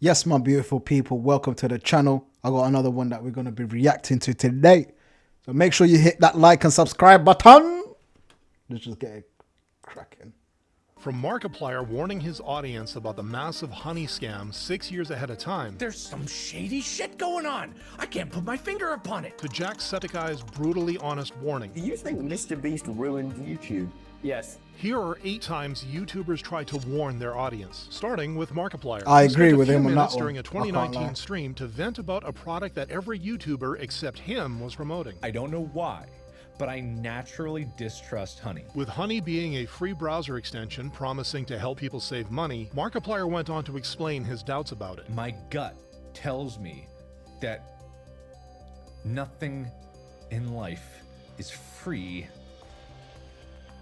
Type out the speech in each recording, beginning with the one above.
Yes, my beautiful people, welcome to the channel. I got another one that we're going to be reacting to today. So make sure you hit that like and subscribe button. Let's just get it cracking. From Markiplier warning his audience about the massive honey scam 6 years ahead of time, There's some shady shit going on. I can't put my finger upon it. to Jacksepticeye's brutally honest warning, Do you think Mr. Beast ruined YouTube? Yes. here are 8 times YouTubers tried to warn their audience, starting with Markiplier. I He agree spent a with few him on minutes that one. during a I can't 2019 lie. stream to vent about a product that every YouTuber except him was promoting. I don't know why, but I naturally distrust honey. With Honey being a free browser extension promising to help people save money, Markiplier went on to explain his doubts about it. My gut tells me that nothing in life is free.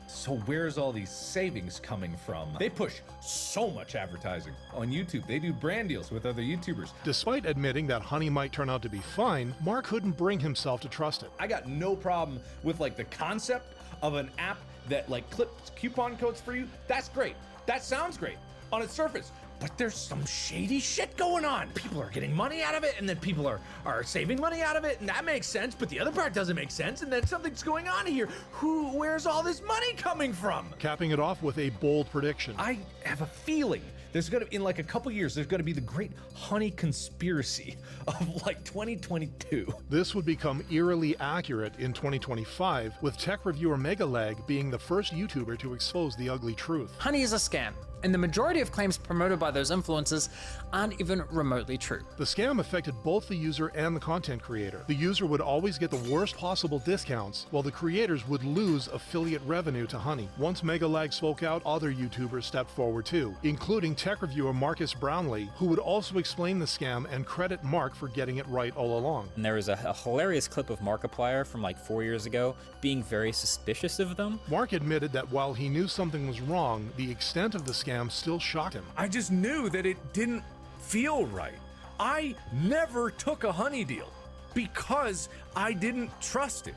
So where's all these savings coming from? They push so much advertising on YouTube. They do brand deals with other YouTubers. Despite admitting that Honey might turn out to be fine, Mark couldn't bring himself to trust it. I got no problem with like the concept of an app that like clips coupon codes for you. That's great. That sounds great on its surface. But there's some shady shit going on. People are getting money out of it, and then people are saving money out of it, and that makes sense, but the other part doesn't make sense, and then something's going on here. Where's all this money coming from? Capping it off with a bold prediction. I have a feeling there's gonna, in like a couple years, there's gonna be the great honey conspiracy of like 2022. This would become eerily accurate in 2025, with tech reviewer Megalag being the first YouTuber to expose the ugly truth. Honey is a scam, and the majority of claims promoted by those influencers aren't even remotely true. The scam affected both the user and the content creator. The user would always get the worst possible discounts, while the creators would lose affiliate revenue to Honey. Once Megalag spoke out, other YouTubers stepped forward too, including tech reviewer Marcus Brownlee, who would also explain the scam and credit Mark for getting it right all along. And there was a hilarious clip of Markiplier from like 4 years ago being very suspicious of them. Mark admitted that while he knew something was wrong, the extent of the scam still shocked him. I just knew that it didn't feel right. I never took a honey deal because I didn't trust it.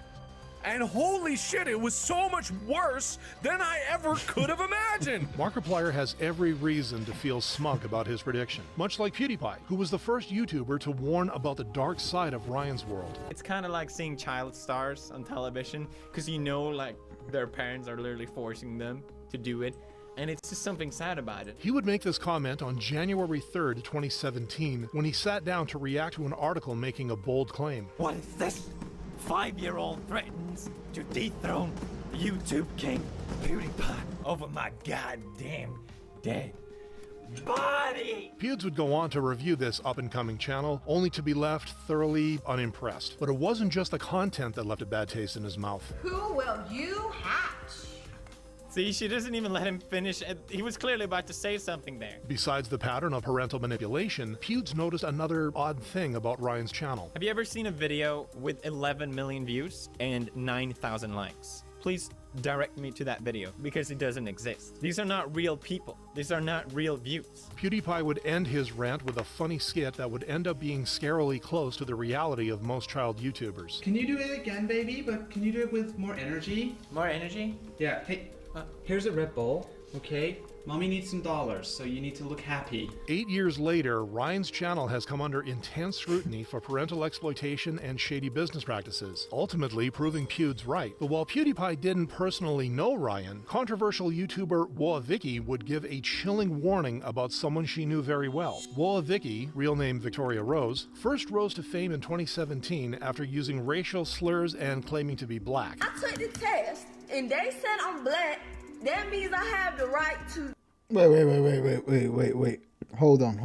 And holy shit, it was so much worse than I ever could have imagined. Markiplier has every reason to feel smug about his prediction, much like PewDiePie, who was the first YouTuber to warn about the dark side of Ryan's world. It's kind of like seeing child stars on television because you know, like, their parents are literally forcing them to do it, and it's just something sad about it. He would make this comment on January 3rd, 2017, when he sat down to react to an article making a bold claim. What is this? 5-year-old threatens to dethrone YouTube king PewDiePie over my goddamn dead body. Pewds would go on to review this up-and-coming channel, only to be left thoroughly unimpressed. But it wasn't just the content that left a bad taste in his mouth. Who will you hatch? See, she doesn't even let him finish. He was clearly about to say something there. Besides the pattern of parental manipulation, Pewds noticed another odd thing about Ryan's channel. Have you ever seen a video with 11 million views and 9,000 likes? Please direct me to that video because it doesn't exist. These are not real people. These are not real views. PewDiePie would end his rant with a funny skit that would end up being scarily close to the reality of most child YouTubers. Can you do it again, baby? But can you do it with more energy? More energy? Yeah, hey, here's a Red Bull, okay? Mommy needs some dollars, so you need to look happy. 8 years later, Ryan's channel has come under intense scrutiny for parental exploitation and shady business practices, ultimately proving Pewds right. But while PewDiePie didn't personally know Ryan, controversial YouTuber Woah would give a chilling warning about someone she knew very well. Woah, real name Victoria Rose, first rose to fame in 2017 after using racial slurs and claiming to be black. I took the test and they said I'm black. That means I have the right to. Wait. Hold on.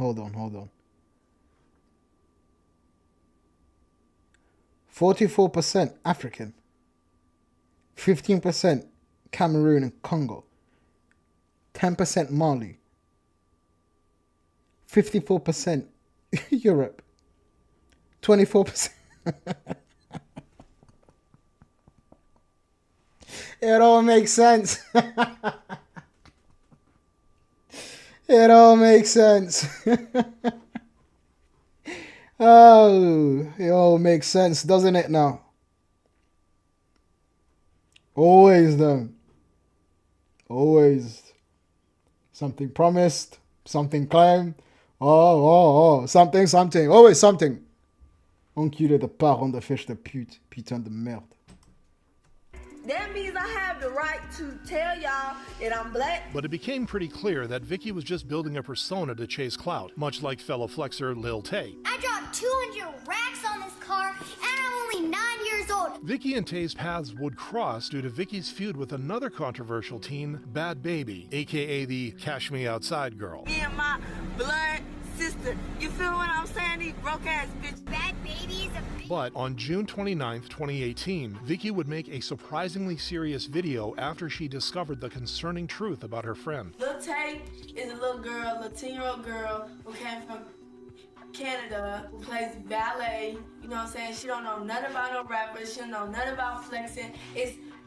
44% African, 15% Cameroon and Congo, 10% Mali, 54% Europe, 24%. It all makes sense. It all makes sense. Oh, it all makes sense, doesn't it now? Always done. Always. Something promised, something claimed, Oh, something, something. Always something. Enculé de parent de fiche de pute. Putain de merde. That means I have the right to tell y'all that I'm black. But it became pretty clear that Vicky was just building a persona to chase clout, much like fellow flexer Lil Tay. I dropped 200 racks on this car, and I'm only 9 years old. Vicky and Tay's paths would cross due to Vicky's feud with another controversial teen, Bad Baby, aka the Cash Me Outside girl. Me and my blood sister. You feel what I'm saying? These broke ass bitches. Bad Baby is a bitch. But on June 29th, 2018, Vicky would make a surprisingly serious video after she discovered the concerning truth about her friend. Lil Tay is a little girl, a 10-year-old girl who came from Canada, who plays ballet. You know what I'm saying? She don't know nothing about no rappers. She don't know nothing about flexing.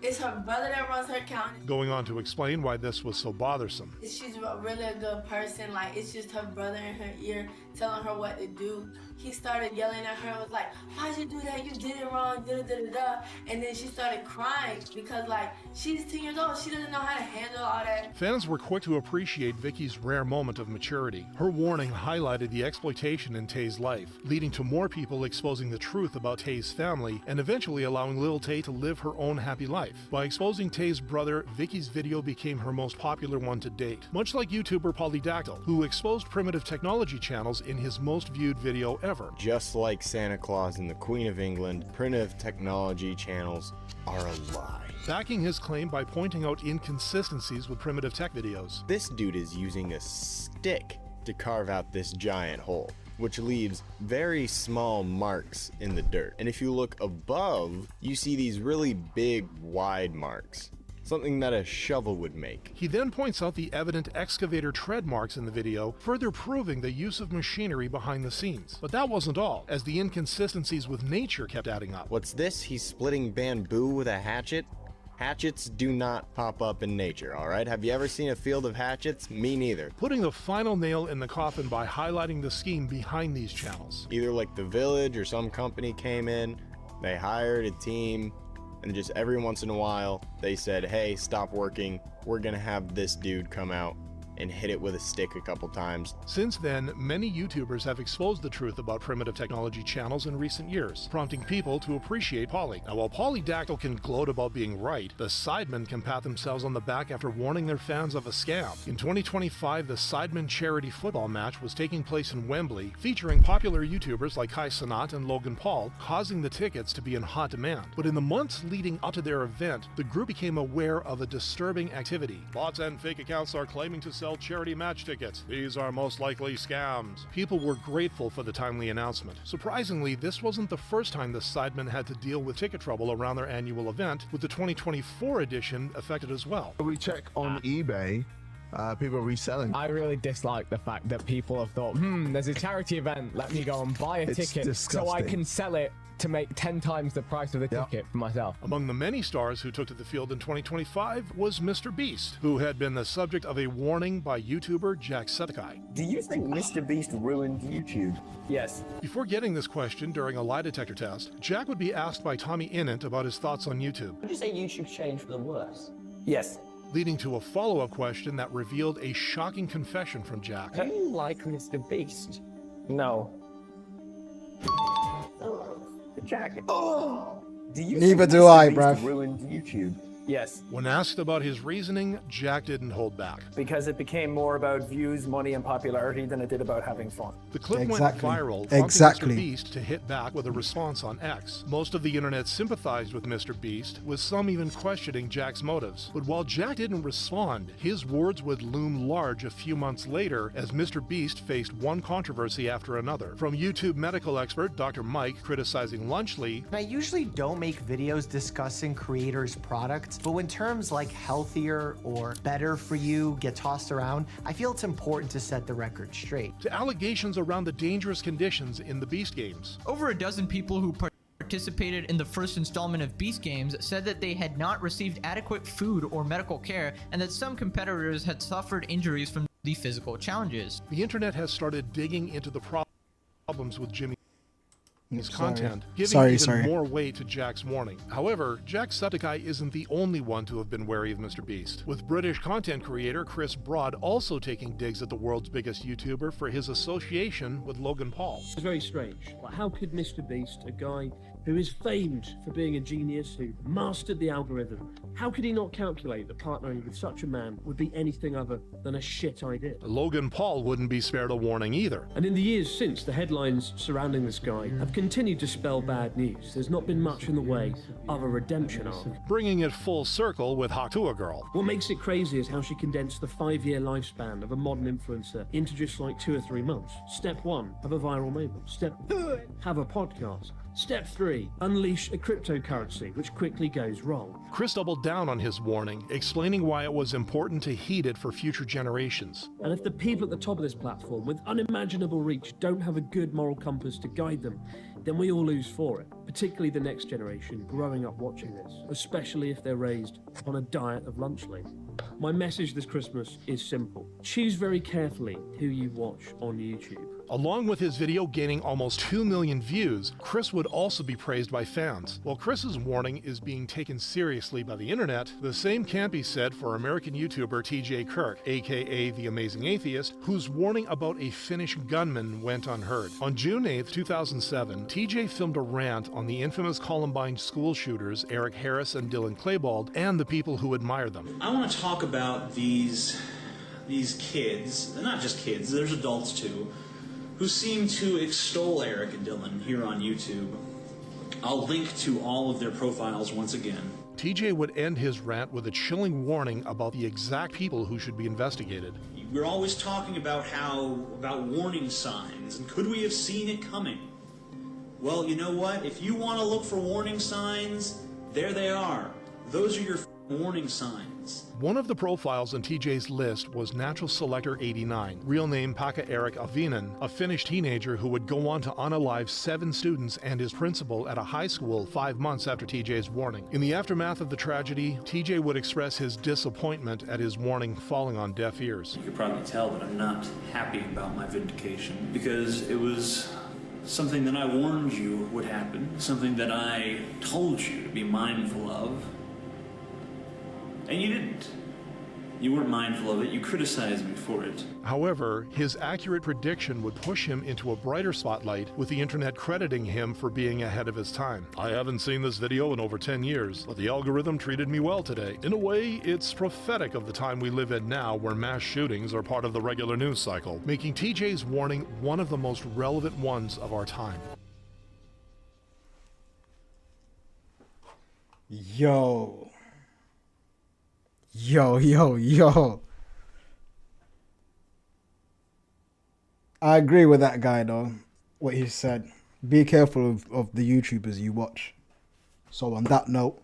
It's her brother that runs her account. Going on to explain why this was so bothersome. She's really a good person. Like, it's just her brother in her ear telling her what to do. He started yelling at her, was like, why'd you do that? You did it wrong, da-da-da-da-da. And then she started crying because, like, she's 10 years old. She doesn't know how to handle all that. Fans were quick to appreciate Vicky's rare moment of maturity. Her warning highlighted the exploitation in Tay's life, leading to more people exposing the truth about Tay's family and eventually allowing Lil Tay to live her own happy life. By exposing Tay's brother, Vicky's video became her most popular one to date, much like YouTuber Polydactyl, who exposed primitive technology channels in his most viewed video ever. Just like Santa Claus and the Queen of England, primitive technology channels are a lie. Backing his claim by pointing out inconsistencies with primitive tech videos. This dude is using a stick to carve out this giant hole, which leaves very small marks in the dirt. And if you look above, you see these really big, wide marks. Something that a shovel would make. He then points out the evident excavator tread marks in the video, further proving the use of machinery behind the scenes. But that wasn't all, as the inconsistencies with nature kept adding up. What's this? He's splitting bamboo with a hatchet? Hatchets do not pop up in nature, alright? Have you ever seen a field of hatchets? Me neither. Putting the final nail in the coffin by highlighting the scheme behind these channels. Either like the village or some company came in, they hired a team, and just every once in a while they said, hey, stop working, we're gonna have this dude come out and hit it with a stick a couple times. Since then, many YouTubers have exposed the truth about primitive technology channels in recent years, prompting people to appreciate Poly. Now, while Polydactyl can gloat about being right, the Sidemen can pat themselves on the back after warning their fans of a scam. In 2025, the Sidemen charity football match was taking place in Wembley, featuring popular YouTubers like Kai Cenat and Logan Paul, causing the tickets to be in hot demand. But in the months leading up to their event, the group became aware of a disturbing activity. Bots and fake accounts are claiming to sell charity match tickets. These are most likely scams. People were grateful for the timely announcement. Surprisingly, this wasn't the first time the Sidemen had to deal with ticket trouble around their annual event, with the 2024 edition affected as well. We check on eBay, people are reselling. I really dislike the fact that people have thought, there's a charity event, let me go and buy a ticket disgusting. so I can sell it to make 10 times the price of the ticket for myself. Among the many stars who took to the field in 2025 was Mr. Beast, who had been the subject of a warning by YouTuber Jacksepticeye. Do you think Mr. Beast ruined YouTube? Yes. Before getting this question during a lie detector test, Jack would be asked by Tommy Innit about his thoughts on YouTube. Would you say YouTube's changed for the worse? Yes. Leading to a follow-up question that revealed a shocking confession from Jack. Do you like Mr. Beast? No. Jack. Oh! Do you Neither think do Mr. I, Beast bruv. ruined YouTube? Yes. When asked about his reasoning, Jack didn't hold back. Because it became more about views, money, and popularity than it did about having fun. The clip Exactly. went viral, prompting Exactly. Mr. Beast to hit back with a response on X. Most of the internet sympathized with Mr. Beast, with some even questioning Jack's motives. But while Jack didn't respond, his words would loom large a few months later as Mr. Beast faced one controversy after another. From YouTube medical expert Dr. Mike criticizing Lunchly. I usually don't make videos discussing creators' products, but when terms like healthier or better for you get tossed around, I feel it's important to set the record straight. To allegations around the dangerous conditions in the Beast games. Over a dozen people who participated in the first installment of Beast Games said that they had not received adequate food or medical care, and that some competitors had suffered injuries from the physical challenges. The internet has started digging into the problems with Jimmy his Sorry. content, giving Sorry, even sorry. more weight to Jack's warning. However, Jacksepticeye isn't the only one to have been wary of Mr. Beast, with British content creator Chris Broad also taking digs at the world's biggest YouTuber for his association with Logan Paul. It's very strange. Like, how could Mr. Beast, a guy who is famed for being a genius, who mastered the algorithm, how could he not calculate that partnering with such a man would be anything other than a shit idea? Logan Paul wouldn't be spared a warning either. And in the years since, the headlines surrounding this guy have continued to spell bad news. There's not been much in the way of a redemption arc. Bringing it full circle with Hatua Girl. What makes it crazy is how she condensed the 5-year lifespan of a modern influencer into just like 2 or 3 months. Step 1, have a viral moment. Step 2, have a podcast. Step 3, unleash a cryptocurrency, which quickly goes wrong. Chris doubled down on his warning, explaining why it was important to heed it for future generations. And if the people at the top of this platform with unimaginable reach don't have a good moral compass to guide them, then we all lose for it, particularly the next generation growing up watching this, especially if they're raised on a diet of lunchling. My message this Christmas is simple. Choose very carefully who you watch on YouTube. Along with his video gaining almost 2 million views, Chris would also be praised by fans. While Chris's warning is being taken seriously by the internet, the same can't be said for American YouTuber TJ Kirk, aka The Amazing Atheist, whose warning about a Finnish gunman went unheard. On June 8, 2007, TJ filmed a rant on the infamous Columbine school shooters Eric Harris and Dylan Klebold and the people who admire them. I want to talk about these kids, and not just kids, there's adults too, who seem to extol Eric and Dylan here on YouTube. I'll link to all of their profiles once again. TJ would end his rant with a chilling warning about the exact people who should be investigated. We're always talking about about warning signs, and could we have seen it coming? Well, you know what? If you want to look for warning signs, there they are. Those are your warning signs. One of the profiles on TJ's list was Natural Selector 89, real name Pekka Erik Avinen, a Finnish teenager who would go on to unalive 7 students and his principal at a high school 5 months after TJ's warning. In the aftermath of the tragedy, TJ would express his disappointment at his warning falling on deaf ears. You could probably tell that I'm not happy about my vindication, because it was something that I warned you would happen, something that I told you to be mindful of. And you didn't. You weren't mindful of it, you criticized me for it. However, his accurate prediction would push him into a brighter spotlight, with the internet crediting him for being ahead of his time. I haven't seen this video in over 10 years, but the algorithm treated me well today. In a way, it's prophetic of the time we live in now, where mass shootings are part of the regular news cycle, making TJ's warning one of the most relevant ones of our time. Yo. I agree with that guy though, what he said. Be careful of the YouTubers you watch. So on that note,